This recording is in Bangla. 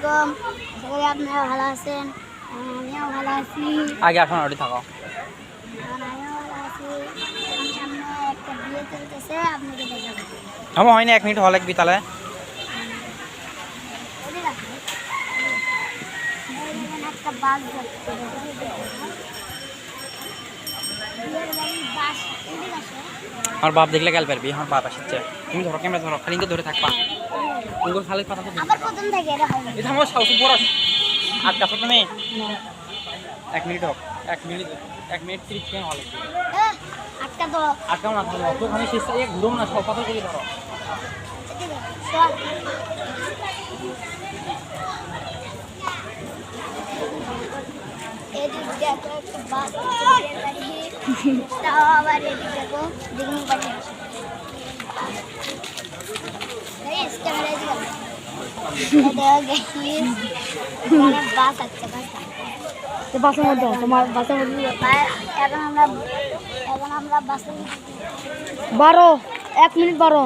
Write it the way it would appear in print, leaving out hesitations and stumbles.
আলাইকুম। আশা করি আপনারা ভালো আছেন। আমিও ভালো আছি। আগে আসুন ওটি থাকো। আমিও ভালো আছি। সামনে একটা বিয়ে চলতেছে, আপনাকে দেখাবো। আমার হয়নি 1 মিনিট হওয়া লাগবে তাহলে। একটা বাস যাচ্ছে, আমার বাপ দেখলে গেল পারবি, আমার বাপ আসছে। তুমি ধরো ক্যামেরা ধরো, খালি ধরে থাকবা। ওগুলো খালি কথা তো আবার প্রথম থেকে এটা হয় না। এটা আমার সাহস বড়। আর কাছে তুমি 1 মিনিট হোক, 1 মিনিট 30 সেকেন্ড হওয়া লাগবে। আটটা তো আটকাও না থাকো, ওখানে শেষ ঘুরো না, সব কথা বলে ধরো। এদিক দেখো একটা বাস তাও আবার এদিক দেখো দ্বিগুণ পানি আসে। বাস আছে বাসের মধ্যে তোমার বাসের মধ্যে এখন আমরা বাসে 12 1 মিনিট 12